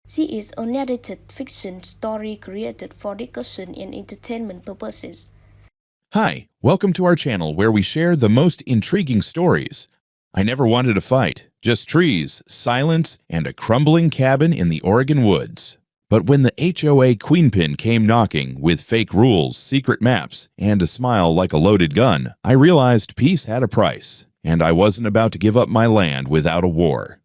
She is a narrated fiction story created for discussion and entertainment purposes. Hi, welcome to our channel where we share the most intriguing stories. I never wanted a fight, just trees, silence, and a crumbling cabin in the Oregon woods. But when the HOA queenpin came knocking with fake rules, secret maps, and a smile like a loaded gun, I realized peace had a price, and I wasn't about to give up my land without a war.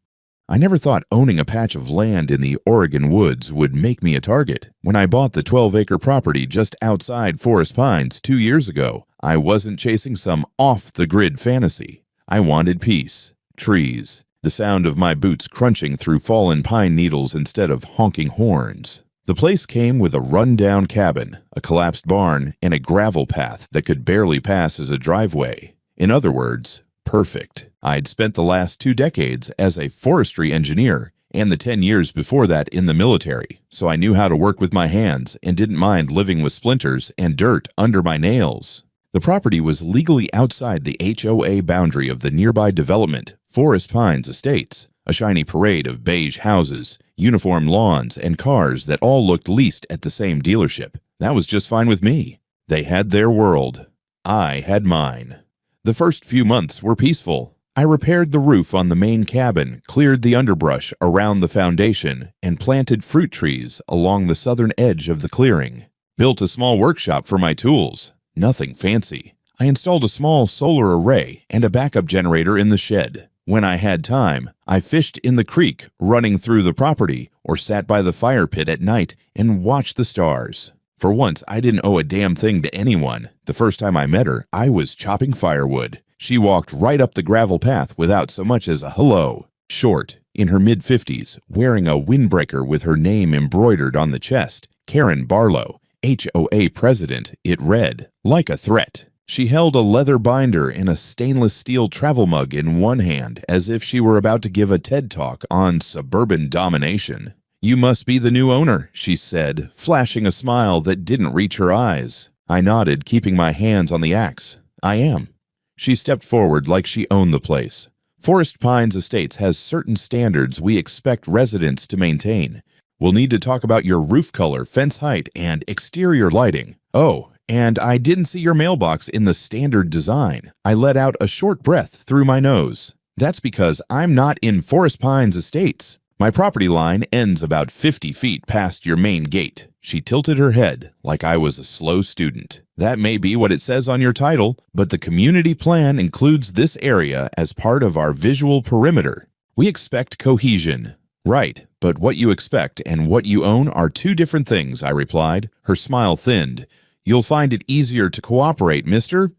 I never thought owning a patch of land in the Oregon woods would make me a target. When I bought the 12-acre property just outside Forest Pines 2 years ago, I wasn't chasing some off-the-grid fantasy. I wanted peace, trees, the sound of my boots crunching through fallen pine needles instead of honking horns. The place came with a run-down cabin, a collapsed barn, and a gravel path that could barely pass as a driveway. In other words, perfect. I'd spent the last 2 decades as a forestry engineer and the 10 years before that in the military, so I knew how to work with my hands and didn't mind living with splinters and dirt under my nails. The property was legally outside the HOA boundary of the nearby development, Forest Pines Estates, a shiny parade of beige houses, uniform lawns, and cars that all looked leased at the same dealership. That was just fine with me. They had their world. I had mine. The first few months were peaceful. I repaired the roof on the main cabin, cleared the underbrush around the foundation, and planted fruit trees along the southern edge of the clearing. Built a small workshop for my tools. Nothing fancy. I installed a small solar array and a backup generator in the shed. When I had time, I fished in the creek running through the property or sat by the fire pit at night and watched the stars. For once, I didn't owe a damn thing to anyone. The first time I met her, I was chopping firewood. She walked right up the gravel path without so much as a hello. Short, in her mid-50s, wearing a windbreaker with her name embroidered on the chest, Karen Barlow, HOA president, it read, like a threat. She held a leather binder and a stainless steel travel mug in one hand as if she were about to give a TED Talk on suburban domination. "You must be the new owner," she said, flashing a smile that didn't reach her eyes. I nodded, keeping my hands on the axe. "I am." She stepped forward like she owned the place. Forest Pines Estates has certain standards we expect residents to maintain. We'll need to talk about your roof color, fence height, and exterior lighting. Oh, and I didn't see your mailbox in the standard design. I let out a short breath through my nose. That's because I'm not in Forest Pines Estates. My property line ends about 50 feet past your main gate. She tilted her head like I was a slow student. That may be what it says on your title, but the community plan includes this area as part of our visual perimeter. We expect cohesion. Right, but what you expect and what you own are 2 different things, I replied. Her smile thinned. You'll find it easier to cooperate, Mr.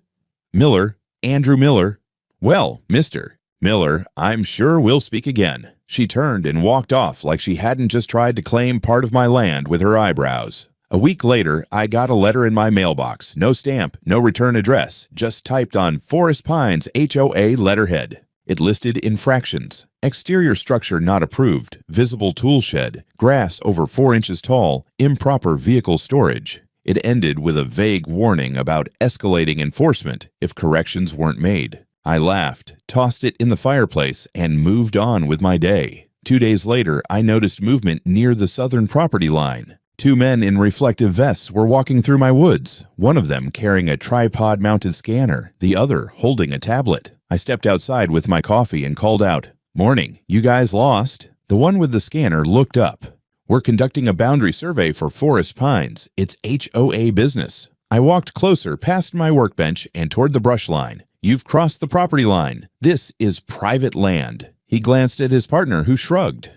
Miller, Andrew Miller. Well, Mr. Miller, I'm sure we'll speak again. She turned and walked off like she hadn't just tried to claim part of my land with her eyebrows. A week later, I got a letter in my mailbox. No stamp, no return address, just typed on Forest Pines HOA letterhead. It listed infractions: exterior structure not approved, visible tool shed, grass over 4 inches tall, improper vehicle storage. It ended with a vague warning about escalating enforcement if corrections weren't made. I laughed, tossed it in the fireplace, and moved on with my day. 2 days later, I noticed movement near the southern property line. 2 men in reflective vests were walking through my woods, one of them carrying a tripod-mounted scanner, the other holding a tablet. I stepped outside with my coffee and called out, "Morning, you guys lost?" The one with the scanner looked up. "We're conducting a boundary survey for Forest Pines. It's HOA business." I walked closer past my workbench and toward the brush line. "You've crossed the property line. This is private land." He glanced at his partner, who shrugged.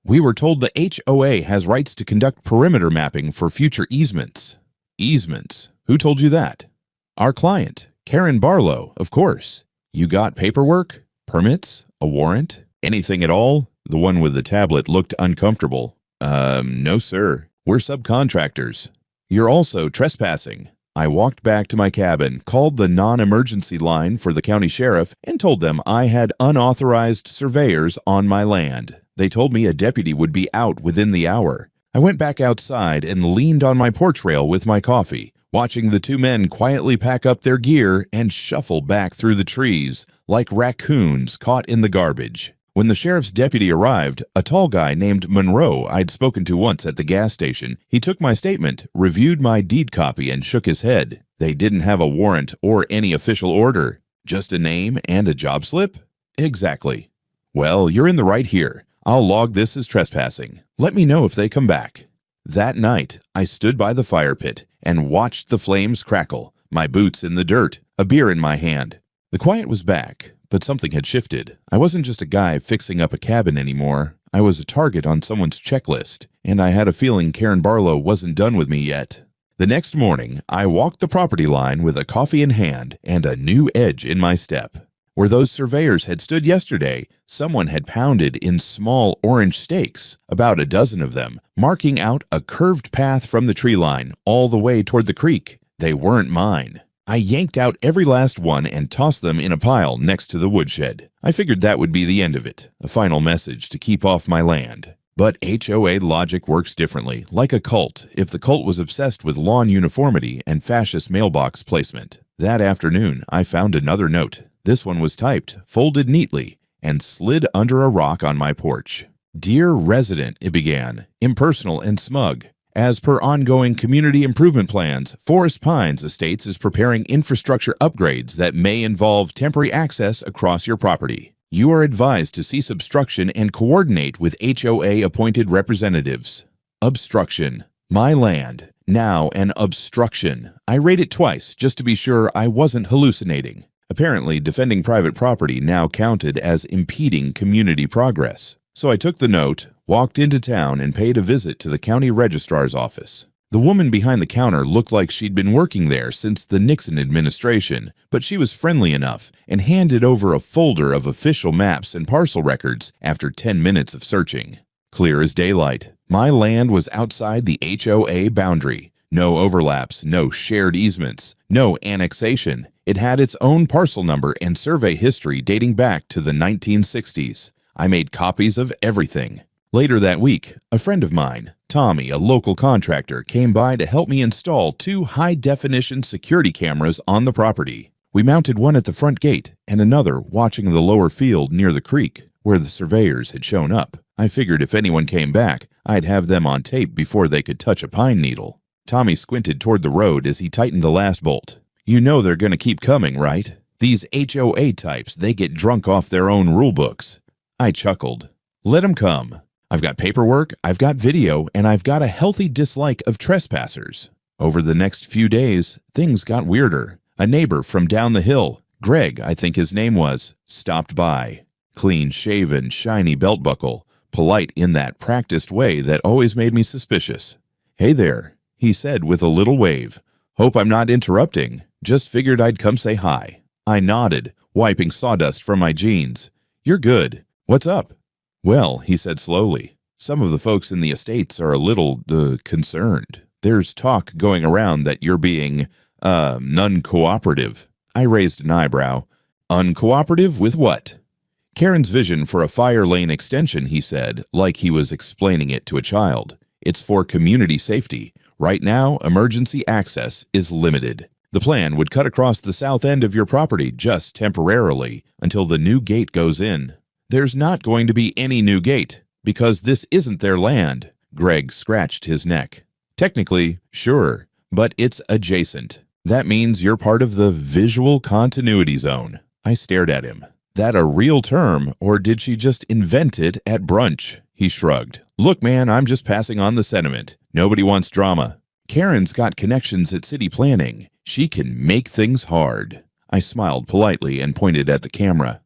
"We were told the HOA has rights to conduct perimeter mapping for future easements." "Easements? Who told you that?" "Our client, Karen Barlow, of course." "You got paperwork? Permits? A warrant? Anything at all?" The one with the tablet looked uncomfortable. No, sir. We're subcontractors." "You're also trespassing." I walked back to my cabin, called the non-emergency line for the county sheriff, and told them I had unauthorized surveyors on my land. They told me a deputy would be out within the hour. I went back outside and leaned on my porch rail with my coffee, watching the 2 men quietly pack up their gear and shuffle back through the trees like raccoons caught in the garbage. When the sheriff's deputy arrived, a tall guy named Monroe I'd spoken to once at the gas station, he took my statement, reviewed my deed copy, and shook his head. They didn't have a warrant or any official order. Just a name and a job slip? Exactly. Well, you're in the right here. I'll log this as trespassing. Let me know if they come back. That night, I stood by the fire pit and watched the flames crackle, my boots in the dirt, a beer in my hand. The quiet was back, but something had shifted. I wasn't just a guy fixing up a cabin anymore. I was a target on someone's checklist, and I had a feeling Karen Barlow wasn't done with me yet. The next morning, I walked the property line with a coffee in hand and a new edge in my step. Where those surveyors had stood yesterday, someone had pounded in small orange stakes, about a dozen of them, marking out a curved path from the tree line all the way toward the creek. They weren't mine. I yanked out every last one and tossed them in a pile next to the woodshed. I figured that would be the end of it, a final message to keep off my land. But HOA logic works differently, like a cult, if the cult was obsessed with lawn uniformity and fascist mailbox placement. That afternoon, I found another note. This one was typed, folded neatly, and slid under a rock on my porch. Dear resident, it began, impersonal and smug. As per ongoing community improvement plans, Forest Pines Estates is preparing infrastructure upgrades that may involve temporary access across your property. You are advised to cease obstruction and coordinate with HOA-appointed representatives. Obstruction. My land. Now an obstruction. I rate it twice just to be sure I wasn't hallucinating. Apparently, defending private property now counted as impeding community progress. So I took the note, walked into town, and paid a visit to the county registrar's office. The woman behind the counter looked like she'd been working there since the Nixon administration, but she was friendly enough and handed over a folder of official maps and parcel records after 10 minutes of searching. Clear as daylight. My land was outside the HOA boundary. No overlaps, no shared easements, no annexation. It had its own parcel number and survey history dating back to the 1960s. I made copies of everything. Later that week, a friend of mine, Tommy, a local contractor, came by to help me install 2 high-definition security cameras on the property. We mounted one at the front gate and another watching the lower field near the creek, where the surveyors had shown up. I figured if anyone came back, I'd have them on tape before they could touch a pine needle. Tommy squinted toward the road as he tightened the last bolt. You know they're going to keep coming, right? These HOA types, they get drunk off their own rulebooks. I chuckled. Let 'em come. I've got paperwork, I've got video, and I've got a healthy dislike of trespassers. Over the next few days, things got weirder. A neighbor from down the hill, Greg, I think his name was, stopped by. Clean-shaven, shiny belt buckle, polite in that practiced way that always made me suspicious. Hey there, he said with a little wave. Hope I'm not interrupting. Just figured I'd come say hi. I nodded, wiping sawdust from my jeans. You're good. What's up? Well, he said slowly, some of the folks in the estates are a little, concerned. There's talk going around that you're being, non-cooperative. I raised an eyebrow. Uncooperative with what? Karen's vision for a fire lane extension, he said, like he was explaining it to a child. It's for community safety. Right now, emergency access is limited. The plan would cut across the south end of your property just temporarily until the new gate goes in. There's not going to be any new gate, because this isn't their land. Greg scratched his neck. Technically, sure, but it's adjacent. That means you're part of the visual continuity zone. I stared at him. That a real term, or did she just invent it at brunch? He shrugged. Look, man, I'm just passing on the sentiment. Nobody wants drama. Karen's got connections at city planning. She can make things hard. I smiled politely and pointed at the camera.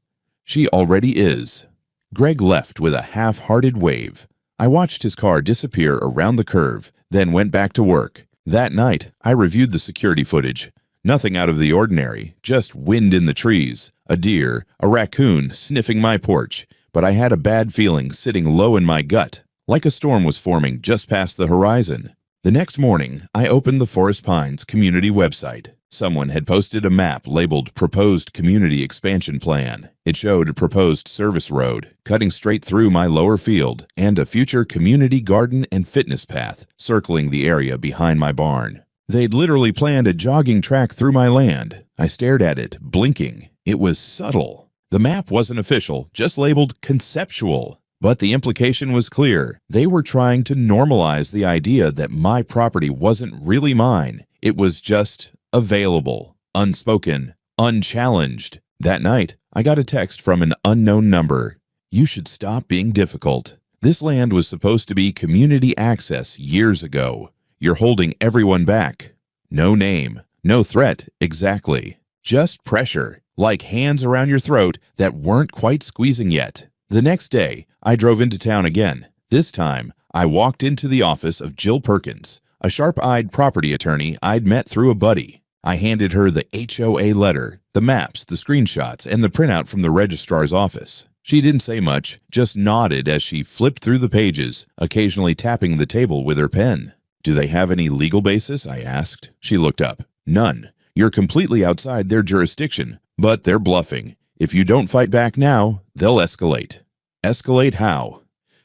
She already is. Greg left with a half-hearted wave. I watched his car disappear around the curve, then went back to work. That night, I reviewed the security footage. Nothing out of the ordinary, just wind in the trees, a deer, a raccoon sniffing my porch, but I had a bad feeling sitting low in my gut, like a storm was forming just past the horizon. The next morning, I opened the Forest Pines community website. Someone had posted a map labeled Proposed Community Expansion Plan. It showed a proposed service road cutting straight through my lower field and a future community garden and fitness path circling the area behind my barn. They'd literally planned a jogging track through my land. I stared at it, blinking. It was subtle. The map wasn't official, just labeled conceptual. But the implication was clear. They were trying to normalize the idea that my property wasn't really mine. It was just available, unspoken, unchallenged. That night, I got a text from an unknown number. You should stop being difficult. This land was supposed to be community access years ago. You're holding everyone back. No name, no threat, exactly. Just pressure, like hands around your throat that weren't quite squeezing yet. The next day, I drove into town again. This time, I walked into the office of Jill Perkins, a sharp-eyed property attorney I'd met through a buddy. I handed her the HOA letter, the maps, the screenshots, and the printout from the registrar's office. She didn't say much, just nodded as she flipped through the pages, occasionally tapping the table with her pen. Do they have any legal basis? I asked. She looked up. None. You're completely outside their jurisdiction, but they're bluffing. If you don't fight back now, they'll escalate. Escalate how?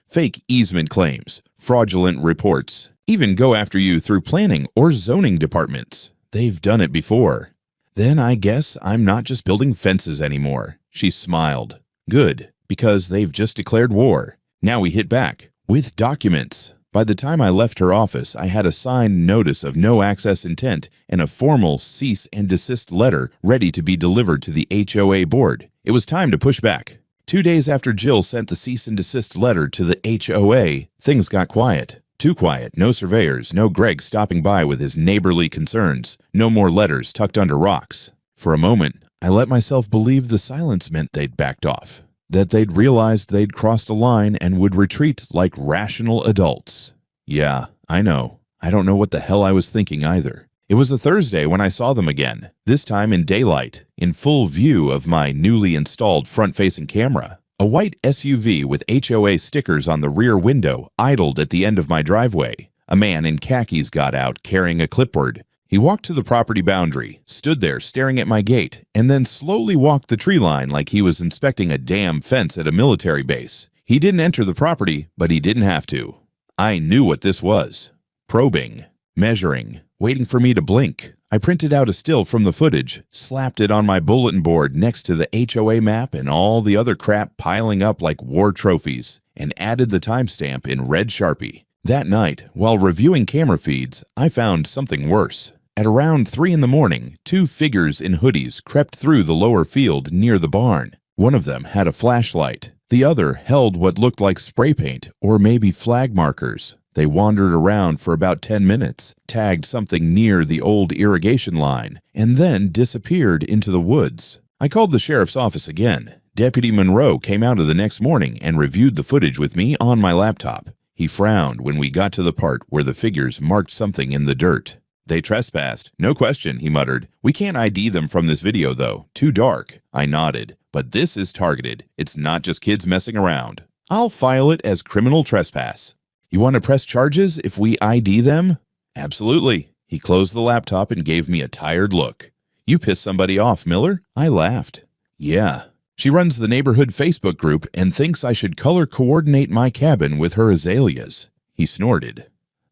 Fake easement claims, fraudulent reports, even go after you through planning or zoning departments. They've done it before. Then I guess I'm not just building fences anymore. She smiled. Good, because they've just declared war. Now we hit back, with documents. By the time I left her office, I had a signed notice of no access intent and a formal cease and desist letter ready to be delivered to the HOA board. It was time to push back. 2 days after Jill sent the cease and desist letter to the HOA, things got quiet. Too quiet. No surveyors, no Greg stopping by with his neighborly concerns, no more letters tucked under rocks. For a moment, I let myself believe the silence meant they'd backed off, that they'd realized they'd crossed a line and would retreat like rational adults. Yeah, I know. I don't know what the hell I was thinking either. It was a Thursday when I saw them again, this time in daylight, in full view of my newly installed front-facing camera. A white SUV with HOA stickers on the rear window idled at the end of my driveway. A man in khakis got out carrying a clipboard. He walked to the property boundary, stood there staring at my gate, and then slowly walked the tree line like he was inspecting a damn fence at a military base. He didn't enter the property, but he didn't have to. I knew what this was. Probing. Measuring. Waiting for me to blink. I printed out a still from the footage, slapped it on my bulletin board next to the HOA map and all the other crap piling up like war trophies, and added the timestamp in red Sharpie. That night, while reviewing camera feeds, I found something worse. At around 3 in the morning, 2 figures in hoodies crept through the lower field near the barn. One of them had a flashlight. The other held what looked like spray paint or maybe flag markers. They wandered around for about 10 minutes, tagged something near the old irrigation line, and then disappeared into the woods. I called the sheriff's office again. Deputy Monroe came out the next morning and reviewed the footage with me on my laptop. He frowned when we got to the part where the figures marked something in the dirt. They trespassed. No question, he muttered. We can't ID them from this video, though. Too dark. I nodded. But this is targeted. It's not just kids messing around. I'll file it as criminal trespass. You want to press charges if we ID them? Absolutely. He closed the laptop and gave me a tired look. You pissed somebody off, Miller? I laughed. Yeah. She runs the neighborhood Facebook group and thinks I should color coordinate my cabin with her azaleas. He snorted.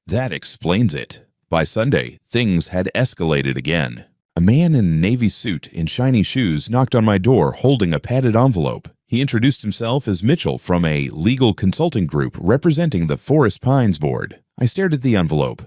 That explains it. By Sunday, things had escalated again. A man in a navy suit and shiny shoes knocked on my door holding a padded envelope. He introduced himself as Mitchell from a legal consulting group representing the Forest Pines Board. I stared at the envelope.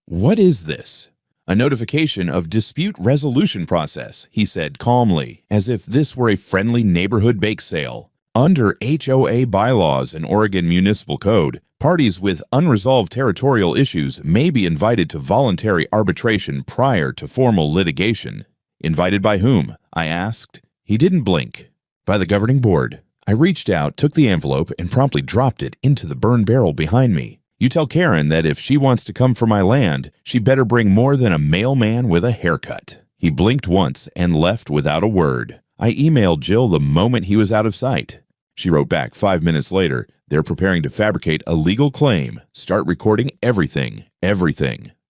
What is this? A notification of dispute resolution process, he said calmly, as if this were a friendly neighborhood bake sale. Under HOA bylaws and Oregon Municipal Code, parties with unresolved territorial issues may be invited to voluntary arbitration prior to formal litigation. Invited by whom? I asked. He didn't blink. By the governing board. I reached out, took the envelope, and promptly dropped it into the burn barrel behind me. You tell Karen that if she wants to come for my land, she better bring more than a mailman with a haircut. He blinked once and left without a word. I emailed Jill the moment he was out of sight. She wrote back 5 minutes later, they're preparing to fabricate a legal claim. Start recording everything.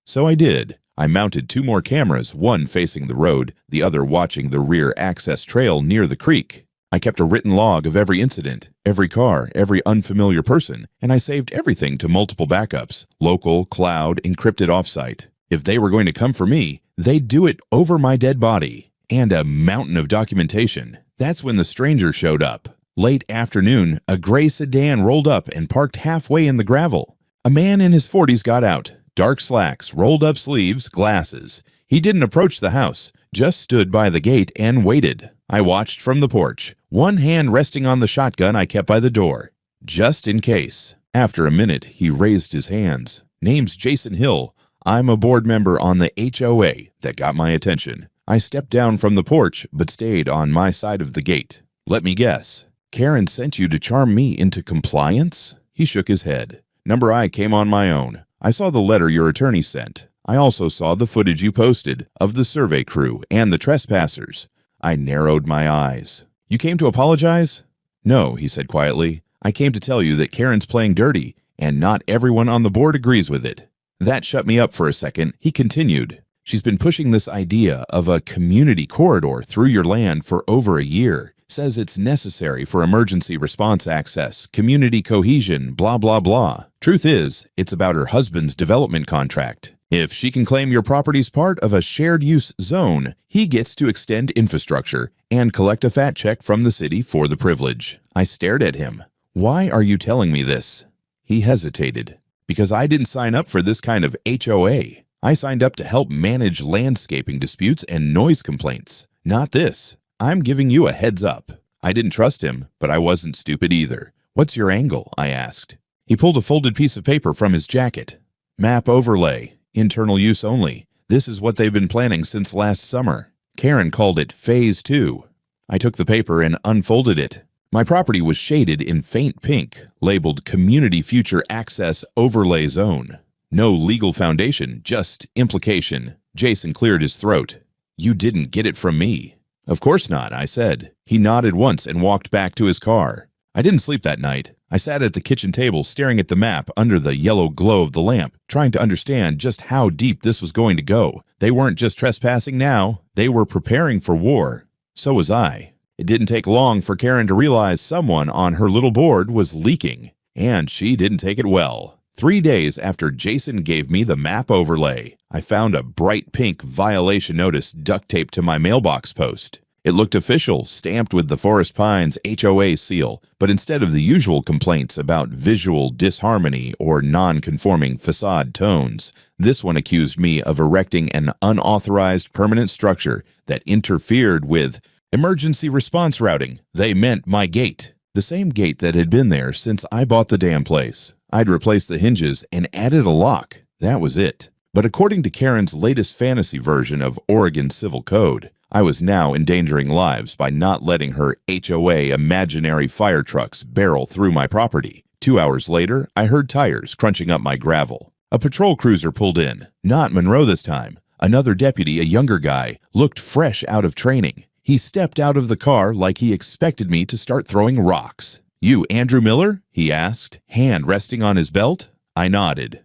So I did. I mounted 2 more cameras, one facing the road, the other watching the rear access trail near the creek. I kept a written log of every incident, every car, every unfamiliar person, and I saved everything to multiple backups, local, cloud, encrypted offsite. If they were going to come for me, they'd do it over my dead body. and a mountain of documentation. That's when the stranger showed up. Late afternoon, a gray sedan rolled up and parked halfway in the gravel. A man in his 40s got out, dark slacks, rolled up sleeves, glasses. He didn't approach the house, just stood by the gate and waited. I watched from the porch, one hand resting on the shotgun I kept by the door, just in case. After a minute, he raised his hands. Name's Jason Hill. I'm a board member on the HOA. That got my attention. I stepped down from the porch, but stayed on my side of the gate. Let me guess. Karen sent you to charm me into compliance? He shook his head. Number I came on my own. I saw the letter your attorney sent. I also saw the footage you posted of the survey crew and the trespassers. I narrowed my eyes. You came to apologize? No, he said quietly. I came to tell you that Karen's playing dirty, and not everyone on the board agrees with it. That shut me up for a second. He continued. She's been pushing this idea of a community corridor through your land for over a year. Says it's necessary for emergency response access, community cohesion, blah, blah, blah. Truth is, it's about her husband's development contract. If she can claim your property's part of a shared use zone, he gets to extend infrastructure and collect a fat check from the city for the privilege. I stared at him. Why are you telling me this? He hesitated. Because I didn't sign up for this kind of HOA. I signed up to help manage landscaping disputes and noise complaints. Not this. I'm giving you a heads up. I didn't trust him, but I wasn't stupid either. What's your angle? I asked. He pulled a folded piece of paper from his jacket. Map overlay. Internal use only. This is what they've been planning since last summer. Karen called it Phase 2. I took the paper and unfolded it. My property was shaded in faint pink, labeled Community Future Access Overlay Zone. No legal foundation, just implication. Jason cleared his throat. You didn't get it from me. Of course not, I said. He nodded once and walked back to his car. I didn't sleep that night. I sat at the kitchen table staring at the map under the yellow glow of the lamp, trying to understand just how deep this was going to go. They weren't just trespassing now. They were preparing for war. So was I. It didn't take long for Karen to realize someone on her little board was leaking, and she didn't take it well. 3 days after Jason gave me the map overlay, I found a bright pink violation notice duct taped to my mailbox post. It looked official, stamped with the Forest Pines HOA seal, but instead of the usual complaints about visual disharmony or non-conforming facade tones, this one accused me of erecting an unauthorized permanent structure that interfered with emergency response routing. They meant my gate, the same gate that had been there since I bought the damn place. I'd replaced the hinges and added a lock. That was it. But according to Karen's latest fantasy version of Oregon Civil Code, I was now endangering lives by not letting her HOA imaginary fire trucks barrel through my property. 2 hours later, I heard tires crunching up my gravel. A patrol cruiser pulled in. Not Monroe this time. Another deputy, a younger guy, looked fresh out of training. He stepped out of the car like he expected me to start throwing rocks. You Andrew Miller? He asked, hand resting on his belt. I nodded.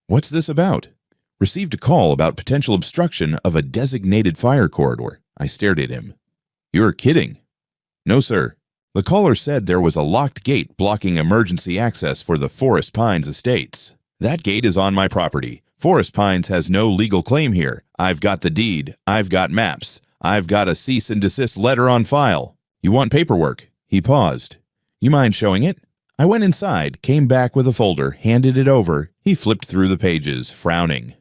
What's this about? Received a call about potential obstruction of a designated fire corridor. I stared at him. You're kidding. No, sir. The caller said there was a locked gate blocking emergency access for the Forest Pines estates. That gate is on my property. Forest Pines has no legal claim here. I've got the deed. I've got maps. I've got a cease and desist letter on file. You want paperwork? He paused. You mind showing it? I went inside, came back with a folder, handed it over. He flipped through the pages, frowning.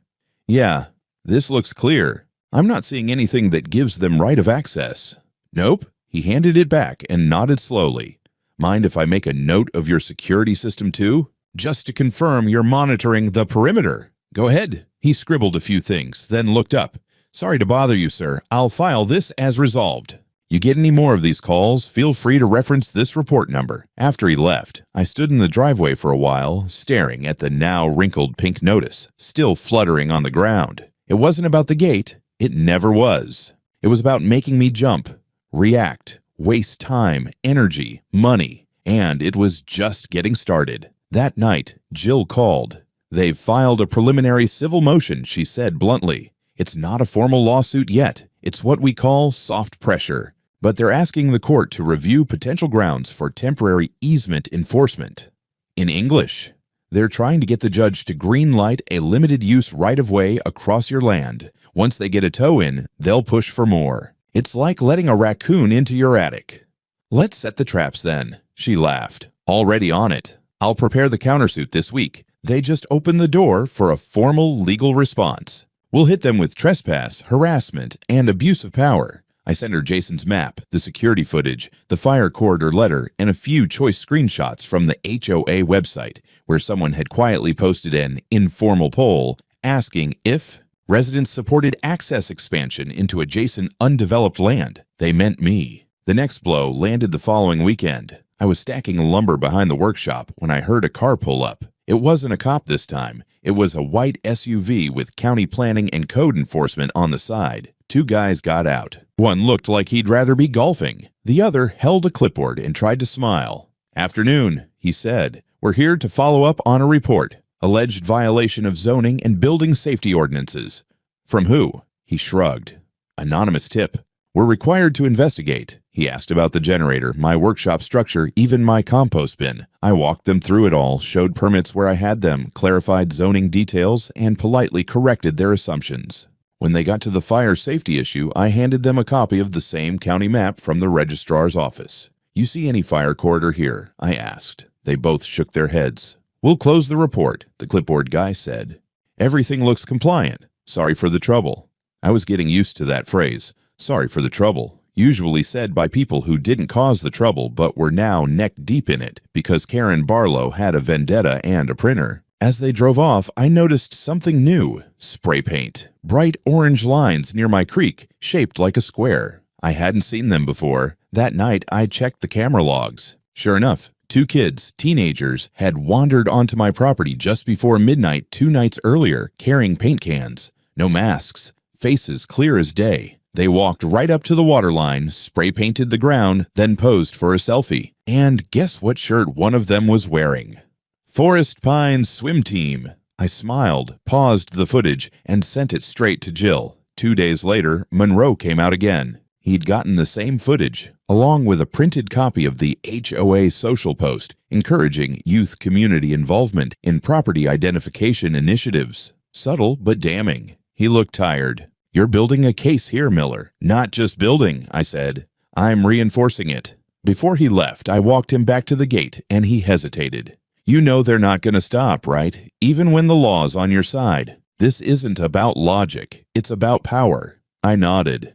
Yeah, this looks clear. I'm not seeing anything that gives them right of access. Nope. He handed it back and nodded slowly. Mind if I make a note of your security system too? Just to confirm you're monitoring the perimeter. Go ahead. He scribbled a few things, then looked up. Sorry to bother you, sir. I'll file this as resolved. You get any more of these calls, feel free to reference this report number. After he left, I stood in the driveway for a while, staring at the now wrinkled pink notice, still fluttering on the ground. It wasn't about the gate. It never was. It was about making me jump, react, waste time, energy, money, and it was just getting started. That night, Jill called. They've filed a preliminary civil motion, she said bluntly. It's not a formal lawsuit yet. It's what we call soft pressure. But they're asking the court to review potential grounds for temporary easement enforcement. In English, they're trying to get the judge to green-light a limited-use right-of-way across your land. Once they get a toe in, they'll push for more. It's like letting a raccoon into your attic. Let's set the traps then, she laughed. Already on it. I'll prepare the countersuit this week. They just opened the door for a formal legal response. We'll hit them with trespass, harassment, and abuse of power. I sent her Jason's map, the security footage, the fire corridor letter, and a few choice screenshots from the HOA website, where someone had quietly posted an informal poll asking if residents supported access expansion into adjacent undeveloped land. They meant me. The next blow landed the following weekend. I was stacking lumber behind the workshop when I heard a car pull up. It wasn't a cop this time. It was a white SUV with county planning and code enforcement on the side. Two guys got out. One looked like he'd rather be golfing. The other held a clipboard and tried to smile. "Afternoon," he said. "We're here to follow up on a report. Alleged violation of zoning and building safety ordinances." "From who?" He shrugged. "Anonymous tip. We're required to investigate." He asked about the generator, my workshop structure, even my compost bin. I walked them through it all, showed permits where I had them, clarified zoning details, and politely corrected their assumptions. When they got to the fire safety issue, I handed them a copy of the same county map from the registrar's office. "You see any fire corridor here?" I asked. They both shook their heads. "We'll close the report," the clipboard guy said. "Everything looks compliant. Sorry for the trouble." I was getting used to that phrase, "sorry for the trouble," usually said by people who didn't cause the trouble but were now neck-deep in it because Karen Barlow had a vendetta and a printer. As they drove off, I noticed something new: spray paint. Bright orange lines near my creek, shaped like a square. I hadn't seen them before. That night, I checked the camera logs. Sure enough, two kids, teenagers, had wandered onto my property just before midnight 2 nights earlier, carrying paint cans. No masks, faces clear as day. They walked right up to the waterline, spray-painted the ground, then posed for a selfie. And guess what shirt one of them was wearing? Forest Pines Swim Team. I smiled, paused the footage, and sent it straight to Jill. 2 days later, Monroe came out again. He'd gotten the same footage, along with a printed copy of the HOA social post, encouraging youth community involvement in property identification initiatives. Subtle but damning. He looked tired. "You're building a case here, Miller." "Not just building," I said. "I'm reinforcing it." Before he left, I walked him back to the gate, and he hesitated. "You know they're not going to stop, right? Even when the law's on your side. This isn't about logic. It's about power." I nodded.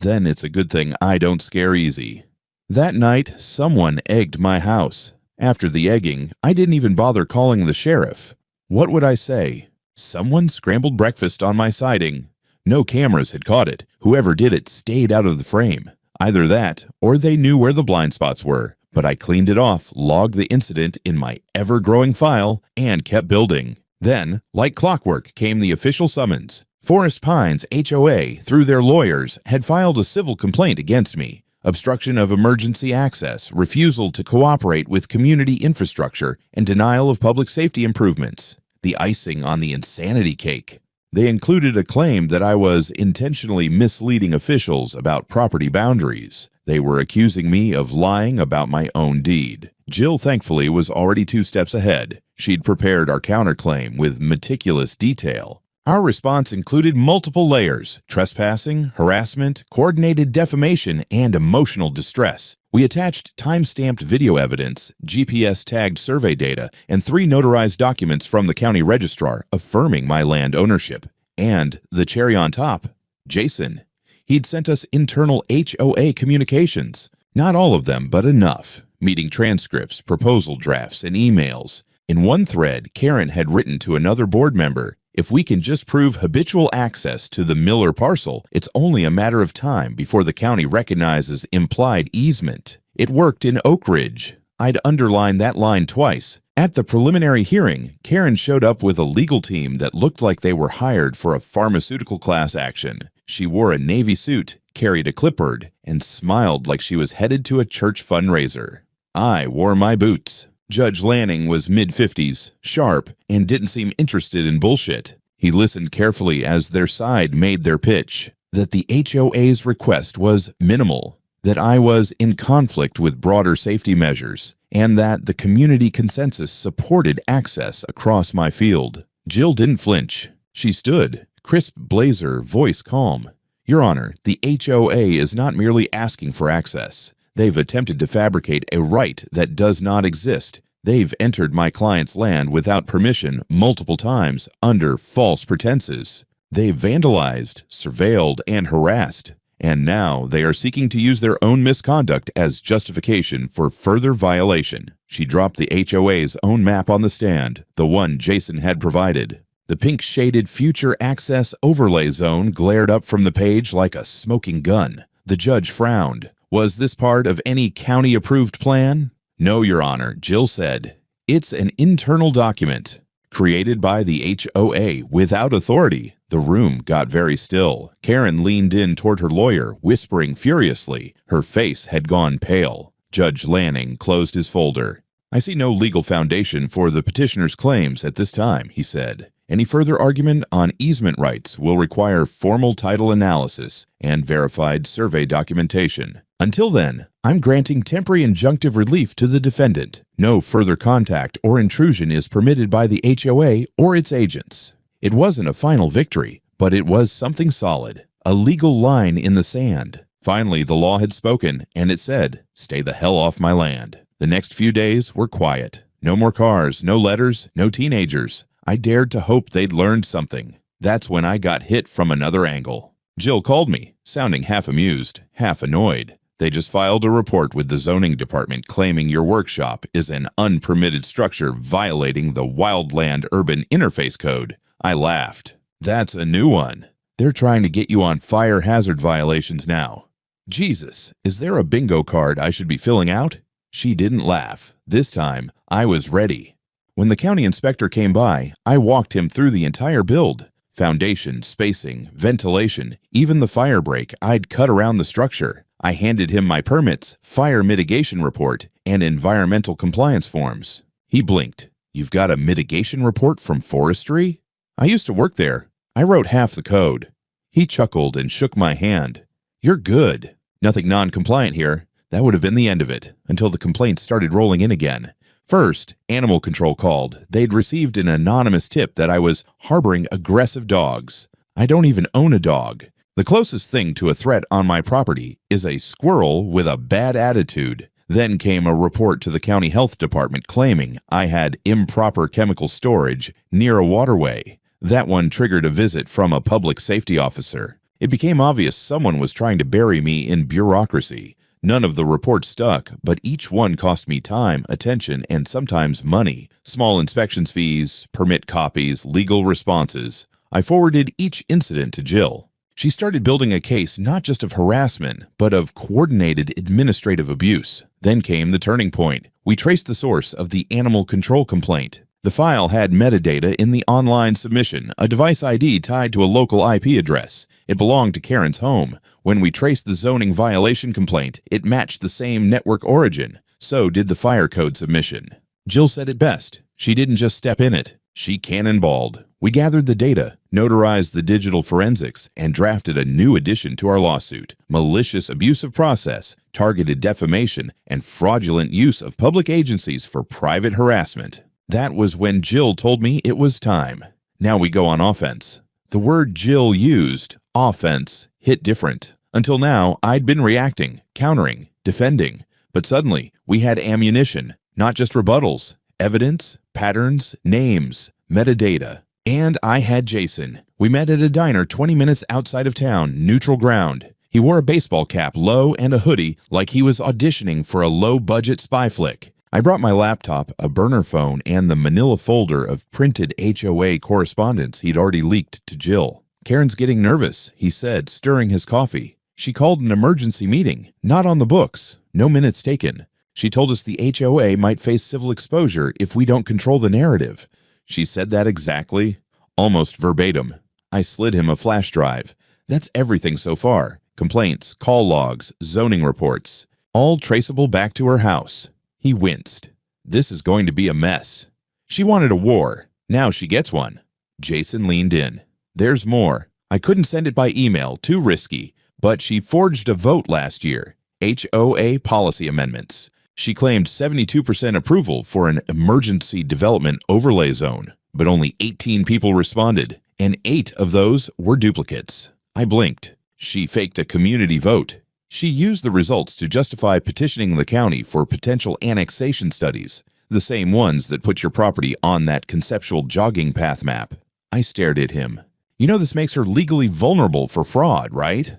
"Then it's a good thing I don't scare easy." That night, someone egged my house. After the egging, I didn't even bother calling the sheriff. What would I say? Someone scrambled breakfast on my siding. No cameras had caught it. Whoever did it stayed out of the frame. Either that, or they knew where the blind spots were. But I cleaned it off, logged the incident in my ever-growing file, and kept building. Then, like clockwork, came the official summons. Forest Pines HOA, through their lawyers, had filed a civil complaint against me. Obstruction of emergency access, refusal to cooperate with community infrastructure, and denial of public safety improvements. The icing on the insanity cake. They included a claim that I was intentionally misleading officials about property boundaries. They were accusing me of lying about my own deed. Jill, thankfully, was already 2 steps ahead. She'd prepared our counterclaim with meticulous detail. Our response included multiple layers: trespassing, harassment, coordinated defamation, and emotional distress. We attached time-stamped video evidence, GPS-tagged survey data, and 3 notarized documents from the county registrar affirming my land ownership. And the cherry on top, Jason. He'd sent us internal HOA communications. Not all of them, but enough. Meeting transcripts, proposal drafts, and emails. In one thread, Karen had written to another board member, "If we can just prove habitual access to the Miller parcel, it's only a matter of time before the county recognizes implied easement." It worked in Oak Ridge. I'd underlined that line twice. At the preliminary hearing, Karen showed up with a legal team that looked like they were hired for a pharmaceutical class action. She wore a navy suit, carried a clipboard, and smiled like she was headed to a church fundraiser. I wore my boots. Judge Lanning was mid-50s, sharp, and didn't seem interested in bullshit. He listened carefully as their side made their pitch, that the HOA's request was minimal, that I was in conflict with broader safety measures, and that the community consensus supported access across my field. Jill didn't flinch. She stood, crisp blazer, voice calm. Your Honor, the HOA is not merely asking for access. They've attempted to fabricate a right that does not exist. They've entered my client's land without permission multiple times under false pretenses. They've vandalized, surveilled, and harassed. And now they are seeking to use their own misconduct as justification for further violation. She dropped the HOA's own map on the stand, the one Jason had provided. The pink-shaded future access overlay zone glared up from the page like a smoking gun. The judge frowned. Was this part of any county-approved plan? No, Your Honor, Jill said. It's an internal document created by the HOA without authority. The room got very still. Karen leaned in toward her lawyer, whispering furiously. Her face had gone pale. Judge Lanning closed his folder. I see no legal foundation for the petitioner's claims at this time, he said. Any further argument on easement rights will require formal title analysis and verified survey documentation. Until then, I'm granting temporary injunctive relief to the defendant. No further contact or intrusion is permitted by the HOA or its agents. It wasn't a final victory, but it was something solid, a legal line in the sand. Finally, the law had spoken, and it said, "Stay the hell off my land." The next few days were quiet. No more cars, no letters, no teenagers. I dared to hope they'd learned something. That's when I got hit from another angle. Jill called me, sounding half amused, half annoyed. They just filed a report with the zoning department claiming your workshop is an unpermitted structure violating the Wildland Urban Interface Code. I laughed. That's a new one. They're trying to get you on fire hazard violations now. Jesus, is there a bingo card I should be filling out? She didn't laugh. This time, I was ready. When the county inspector came by, I walked him through the entire build. Foundation, spacing, ventilation, even the fire break I'd cut around the structure. I handed him my permits, fire mitigation report, and environmental compliance forms. He blinked. You've got a mitigation report from forestry? I used to work there. I wrote half the code. He chuckled and shook my hand. You're good. Nothing non-compliant here. That would have been the end of it, until the complaints started rolling in again. First, animal control called. They'd received an anonymous tip that I was harboring aggressive dogs. I don't even own a dog. The closest thing to a threat on my property is a squirrel with a bad attitude. Then came a report to the county health department claiming I had improper chemical storage near a waterway. That one triggered a visit from a public safety officer. It became obvious someone was trying to bury me in bureaucracy. None of the reports stuck, but each one cost me time, attention, and sometimes money. Small inspections fees, permit copies, legal responses. I forwarded each incident to Jill. She started building a case not just of harassment, but of coordinated administrative abuse. Then came the turning point. We traced the source of the animal control complaint. The file had metadata in the online submission, a device ID tied to a local IP address. It belonged to Karen's home. When we traced the zoning violation complaint, it matched the same network origin. So did the fire code submission. Jill said it best. She didn't just step in it. She cannonballed. We gathered the data, notarized the digital forensics, and drafted a new addition to our lawsuit: malicious abuse of process, targeted defamation, and fraudulent use of public agencies for private harassment. That was when Jill told me it was time. Now we go on offense. The word Jill used, offense, hit different. Until now, I'd been reacting, countering, defending. But suddenly, we had ammunition, not just rebuttals, evidence, patterns, names, metadata. And I had Jason. We met at a diner 20 minutes outside of town, neutral ground. He wore a baseball cap low and a hoodie like he was auditioning for a low-budget spy flick. I brought my laptop, a burner phone, and the manila folder of printed HOA correspondence he'd already leaked to Jill. Karen's getting nervous, he said, stirring his coffee. She called an emergency meeting. Not on the books. No minutes taken. She told us the HOA might face civil exposure if we don't control the narrative. She said that exactly, almost verbatim. I slid him a flash drive. That's everything so far. Complaints, call logs, zoning reports. All traceable back to her house. He winced. This is going to be a mess. She wanted a war. Now she gets one. Jason leaned in. There's more. I couldn't send it by email, too risky. But she forged a vote last year. HOA policy amendments. She claimed 72% approval for an emergency development overlay zone, but only 18 people responded, and 8 of those were duplicates. I blinked. She faked a community vote. She used the results to justify petitioning the county for potential annexation studies, the same ones that put your property on that conceptual jogging path map. I stared at him. You know this makes her legally vulnerable for fraud, right?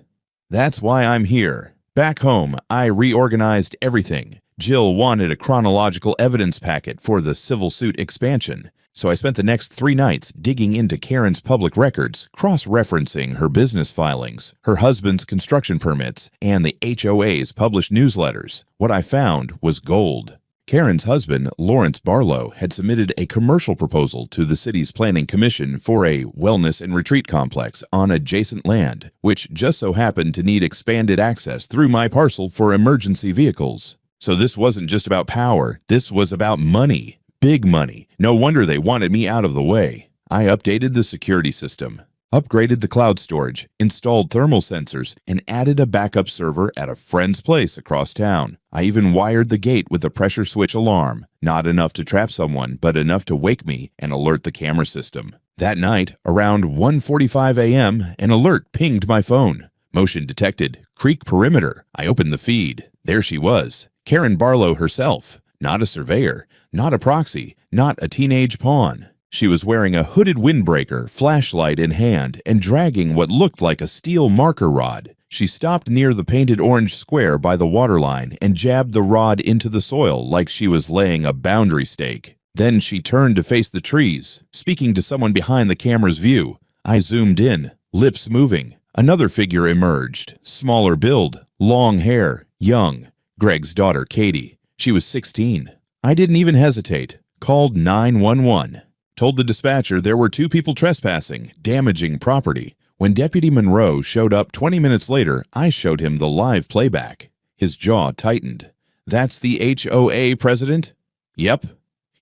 That's why I'm here. Back home, I reorganized everything. Jill wanted a chronological evidence packet for the civil suit expansion, so I spent the next 3 nights digging into Karen's public records, cross-referencing her business filings, her husband's construction permits, and the HOA's published newsletters. What I found was gold. Karen's husband, Lawrence Barlow, had submitted a commercial proposal to the city's planning commission for a wellness and retreat complex on adjacent land, which just so happened to need expanded access through my parcel for emergency vehicles. So this wasn't just about power, this was about money. Big money. No wonder they wanted me out of the way. I updated the security system, upgraded the cloud storage, installed thermal sensors, and added a backup server at a friend's place across town. I even wired the gate with a pressure switch alarm. Not enough to trap someone, but enough to wake me and alert the camera system. That night, around 1:45 a.m., an alert pinged my phone. Motion detected. Creek perimeter. I opened the feed. There she was. Karen Barlow herself. Not a surveyor. Not a proxy, not a teenage pawn. She was wearing a hooded windbreaker, flashlight in hand, and dragging what looked like a steel marker rod. She stopped near the painted orange square by the waterline and jabbed the rod into the soil like she was laying a boundary stake. Then she turned to face the trees, speaking to someone behind the camera's view. I zoomed in, lips moving. Another figure emerged, smaller build, long hair, young. Greg's daughter, Katie. She was 16. I didn't even hesitate. Called 911. Told the dispatcher there were 2 people trespassing, damaging property. When Deputy Monroe showed up 20 minutes later, I showed him the live playback. His jaw tightened. That's the HOA president? Yep.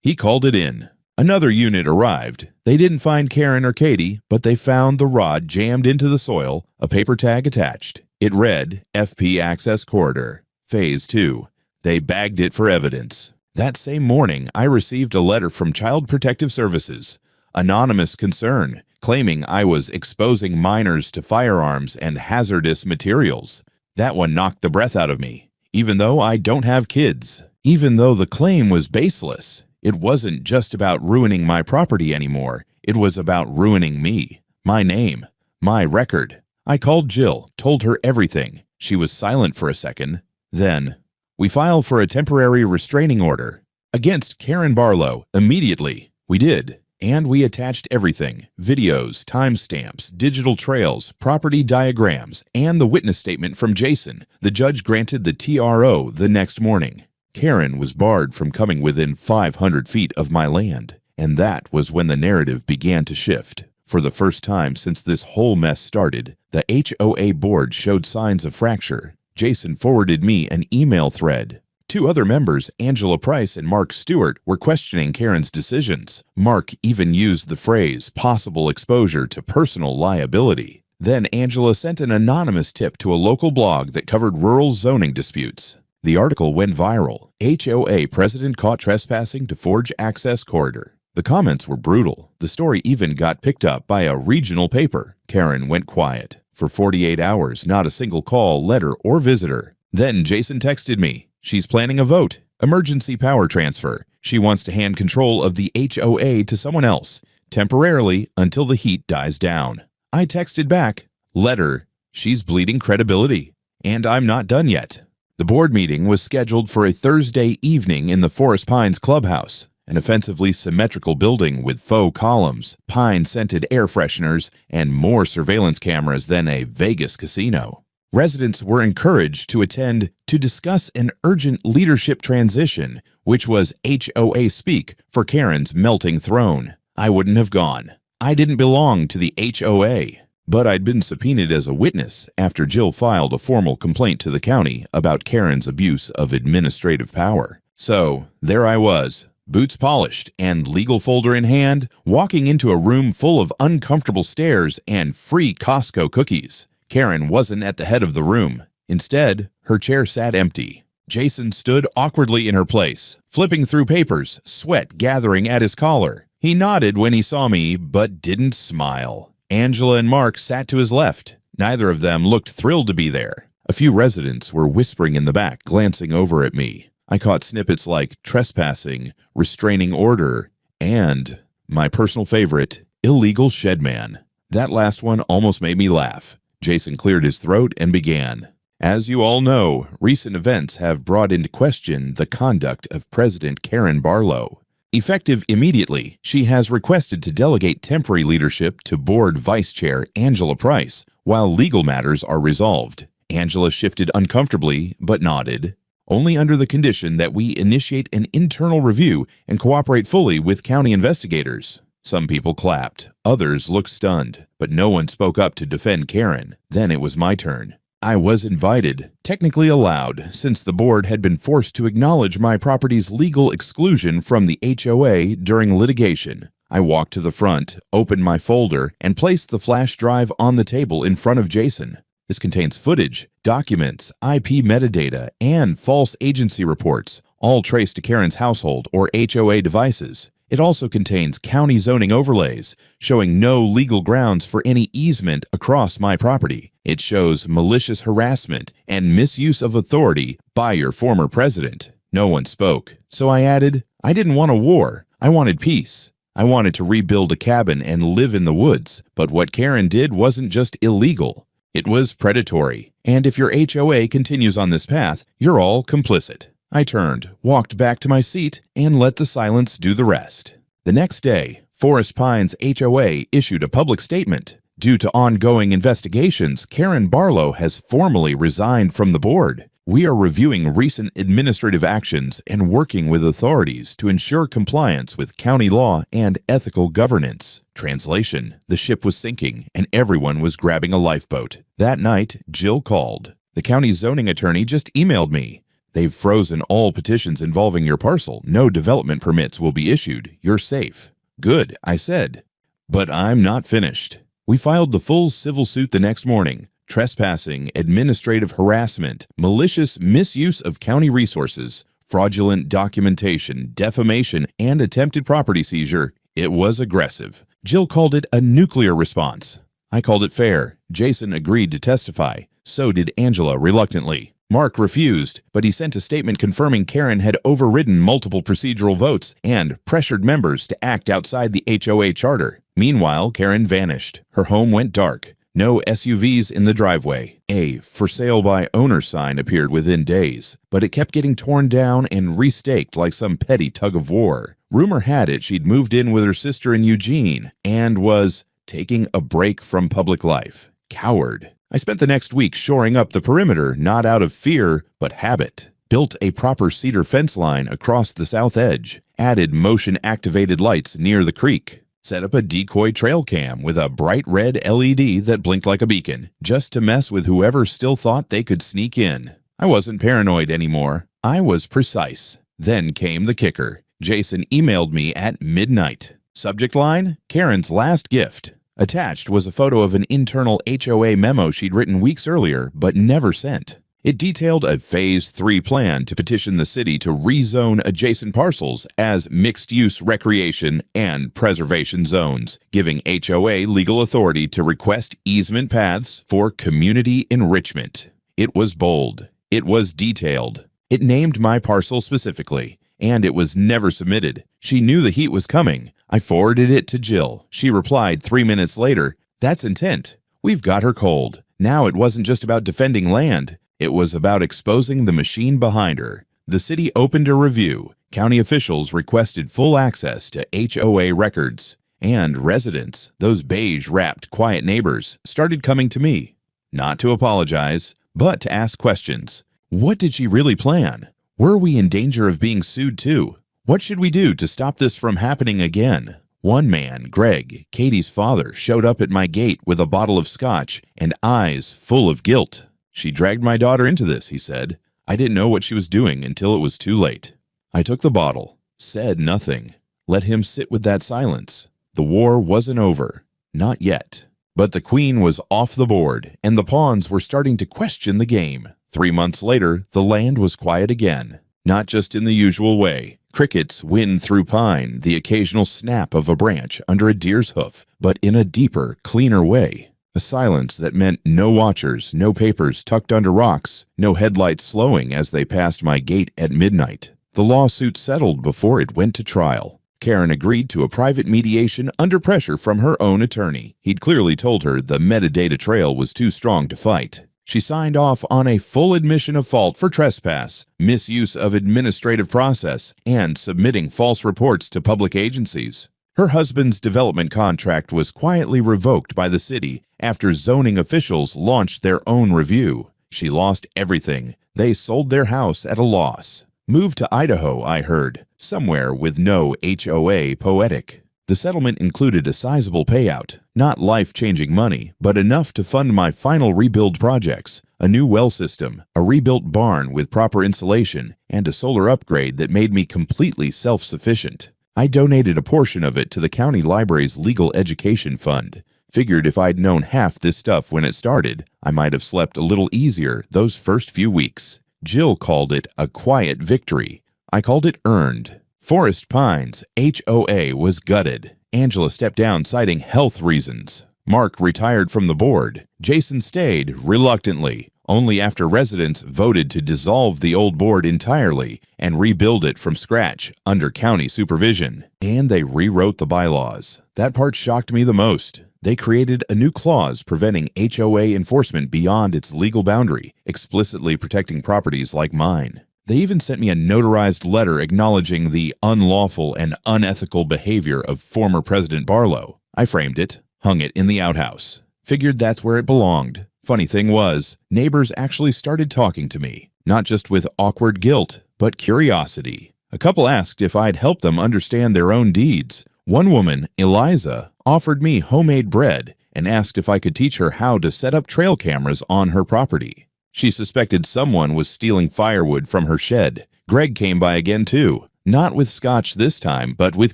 He called it in. Another unit arrived. They didn't find Karen or Katie, but they found the rod jammed into the soil, a paper tag attached. It read, FP Access Corridor, Phase 2. They bagged it for evidence. That same morning, I received a letter from Child Protective Services, anonymous concern, claiming I was exposing minors to firearms and hazardous materials. That one knocked the breath out of me, even though I don't have kids. Even though the claim was baseless, it wasn't just about ruining my property anymore. It was about ruining me, my name, my record. I called Jill, told her everything. She was silent for a second. Then, we filed for a temporary restraining order against Karen Barlow immediately. We did. And we attached everything, videos, timestamps, digital trails, property diagrams, and the witness statement from Jason. The judge granted the TRO the next morning. Karen was barred from coming within 500 feet of my land. And that was when the narrative began to shift. For the first time since this whole mess started, the HOA board showed signs of fracture. Jason forwarded me an email thread. 2 other members, Angela Price and Mark Stewart, were questioning Karen's decisions. Mark even used the phrase, possible exposure to personal liability. Then Angela sent an anonymous tip to a local blog that covered rural zoning disputes. The article went viral. HOA president caught trespassing to forge access corridor. The comments were brutal. The story even got picked up by a regional paper. Karen went quiet. For 48 hours, not a single call, letter, or visitor. Then Jason texted me. She's planning a vote. Emergency power transfer. She wants to hand control of the HOA to someone else, temporarily until the heat dies down. I texted back, letter, she's bleeding credibility. And I'm not done yet. The board meeting was scheduled for a Thursday evening in the Forest Pines Clubhouse, an offensively symmetrical building with faux columns, pine-scented air fresheners, and more surveillance cameras than a Vegas casino. Residents were encouraged to attend to discuss an urgent leadership transition, which was HOA speak for Karen's melting throne. I wouldn't have gone. I didn't belong to the HOA. But I'd been subpoenaed as a witness after Jill filed a formal complaint to the county about Karen's abuse of administrative power. So, there I was, boots polished and legal folder in hand, walking into a room full of uncomfortable stares and free Costco cookies. Karen wasn't at the head of the room. Instead, her chair sat empty. Jason stood awkwardly in her place, flipping through papers, sweat gathering at his collar. He nodded when he saw me, but didn't smile. Angela and Mark sat to his left. Neither of them looked thrilled to be there. A few residents were whispering in the back, glancing over at me. I caught snippets like trespassing, restraining order, and, my personal favorite, illegal shedman. That last one almost made me laugh. Jason cleared his throat and began. As you all know, recent events have brought into question the conduct of President Karen Barlow. Effective immediately, she has requested to delegate temporary leadership to Board Vice Chair Angela Price while legal matters are resolved. Angela shifted uncomfortably, but nodded. Only under the condition that we initiate an internal review and cooperate fully with county investigators. Some people clapped, others looked stunned, but no one spoke up to defend Karen. Then it was my turn. I was invited, technically allowed, since the board had been forced to acknowledge my property's legal exclusion from the HOA during litigation. I walked to the front, opened my folder, and placed the flash drive on the table in front of Jason. This contains footage, documents, IP metadata, and false agency reports, all traced to Karen's household or HOA devices. It also contains county zoning overlays, showing no legal grounds for any easement across my property. It shows malicious harassment and misuse of authority by your former president. No one spoke, so I added, I didn't want a war. I wanted peace. I wanted to rebuild a cabin and live in the woods, but what Karen did wasn't just illegal. It was predatory, and if your HOA continues on this path, you're all complicit. I turned, walked back to my seat, and let the silence do the rest. The next day, Forest Pines HOA issued a public statement. Due to ongoing investigations, Karen Barlow has formally resigned from the board. We are reviewing recent administrative actions and working with authorities to ensure compliance with county law and ethical governance. Translation: the ship was sinking and everyone was grabbing a lifeboat. That night, Jill called. The county zoning attorney just emailed me. They've frozen all petitions involving your parcel. No development permits will be issued. You're safe. Good, I said. But I'm not finished. We filed the full civil suit the next morning. Trespassing, administrative harassment, malicious misuse of county resources, fraudulent documentation, defamation, and attempted property seizure. It was aggressive. Jill called it a nuclear response. I called it fair. Jason agreed to testify. So did Angela reluctantly. Mark refused, but he sent a statement confirming Karen had overridden multiple procedural votes and pressured members to act outside the HOA charter. Meanwhile, Karen vanished. Her home went dark. No SUVs in the driveway. A "for sale by owner" sign appeared within days, but it kept getting torn down and restaked like some petty tug of war. Rumor had it she'd moved in with her sister in Eugene and was taking a break from public life. Coward. I spent the next week shoring up the perimeter, not out of fear, but habit. Built a proper cedar fence line across the south edge. Added motion-activated lights near the creek. Set up a decoy trail cam with a bright red LED that blinked like a beacon, just to mess with whoever still thought they could sneak in. I wasn't paranoid anymore. I was precise. Then came the kicker. Jason emailed me at midnight. Subject line: Karen's last gift. Attached was a photo of an internal HOA memo she'd written weeks earlier, but never sent. It detailed a Phase 3 plan to petition the city to rezone adjacent parcels as mixed-use recreation and preservation zones, giving HOA legal authority to request easement paths for community enrichment. It was bold. It was detailed. It named my parcel specifically, and it was never submitted. She knew the heat was coming. I forwarded it to Jill. She replied 3 minutes later, "That's intent. We've got her cold." Now it wasn't just about defending land. It was about exposing the machine behind her. The city opened a review. County officials requested full access to HOA records. And residents, those beige-wrapped, quiet neighbors, started coming to me. Not to apologize, but to ask questions. What did she really plan? Were we in danger of being sued too? What should we do to stop this from happening again? One man, Greg, Katie's father, showed up at my gate with a bottle of scotch and eyes full of guilt. "She dragged my daughter into this," he said. "I didn't know what she was doing until it was too late." I took the bottle, said nothing, let him sit with that silence. The war wasn't over. Not yet. But the queen was off the board, and the pawns were starting to question the game. 3 months later, the land was quiet again. Not just in the usual way. Crickets wind through pine, the occasional snap of a branch under a deer's hoof, but in a deeper, cleaner way. A silence that meant no watchers, no papers tucked under rocks, no headlights slowing as they passed my gate at midnight. The lawsuit settled before it went to trial. Karen agreed to a private mediation under pressure from her own attorney. He'd clearly told her the metadata trail was too strong to fight. She signed off on a full admission of fault for trespass, misuse of administrative process, and submitting false reports to public agencies. Her husband's development contract was quietly revoked by the city after zoning officials launched their own review. She lost everything. They sold their house at a loss. Moved to Idaho, I heard, somewhere with no HOA poetic. The settlement included a sizable payout, not life-changing money, but enough to fund my final rebuild projects, a new well system, a rebuilt barn with proper insulation, and a solar upgrade that made me completely self-sufficient. I donated a portion of it to the county library's legal education fund. Figured if I'd known half this stuff when it started, I might have slept a little easier those first few weeks. Jill called it a quiet victory. I called it earned. Forest Pines HOA was gutted. Angela stepped down citing health reasons. Mark retired from the board. Jason stayed reluctantly, only after residents voted to dissolve the old board entirely and rebuild it from scratch under county supervision. And they rewrote the bylaws. That part shocked me the most. They created a new clause preventing HOA enforcement beyond its legal boundary, explicitly protecting properties like mine. They even sent me a notarized letter acknowledging the unlawful and unethical behavior of former President Barlow. I framed it, hung it in the outhouse. Figured that's where it belonged. Funny thing was, neighbors actually started talking to me, not just with awkward guilt, but curiosity. A couple asked if I'd help them understand their own deeds. One woman, Eliza, offered me homemade bread and asked if I could teach her how to set up trail cameras on her property. She suspected someone was stealing firewood from her shed. Greg came by again too, not with scotch this time, but with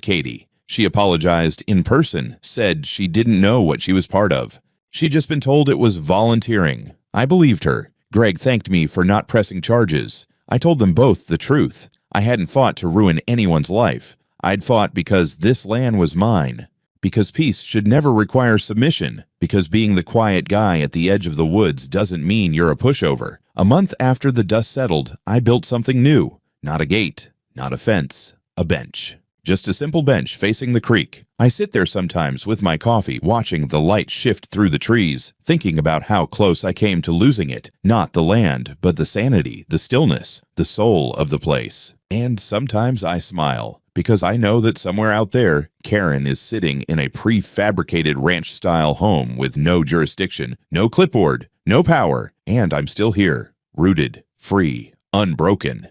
Katie. She apologized in person, said she didn't know what she was part of. She'd just been told it was volunteering. I believed her. Greg thanked me for not pressing charges. I told them both the truth. I hadn't fought to ruin anyone's life. I'd fought because this land was mine. Because peace should never require submission. Because being the quiet guy at the edge of the woods doesn't mean you're a pushover. A month after the dust settled, I built something new. Not a gate, not a fence, a bench. Just a simple bench facing the creek. I sit there sometimes with my coffee, watching the light shift through the trees, thinking about how close I came to losing it. Not the land, but the sanity, the stillness, the soul of the place. And sometimes I smile, because I know that somewhere out there, Karen is sitting in a prefabricated ranch-style home with no jurisdiction, no clipboard, no power, and I'm still here, rooted, free, unbroken.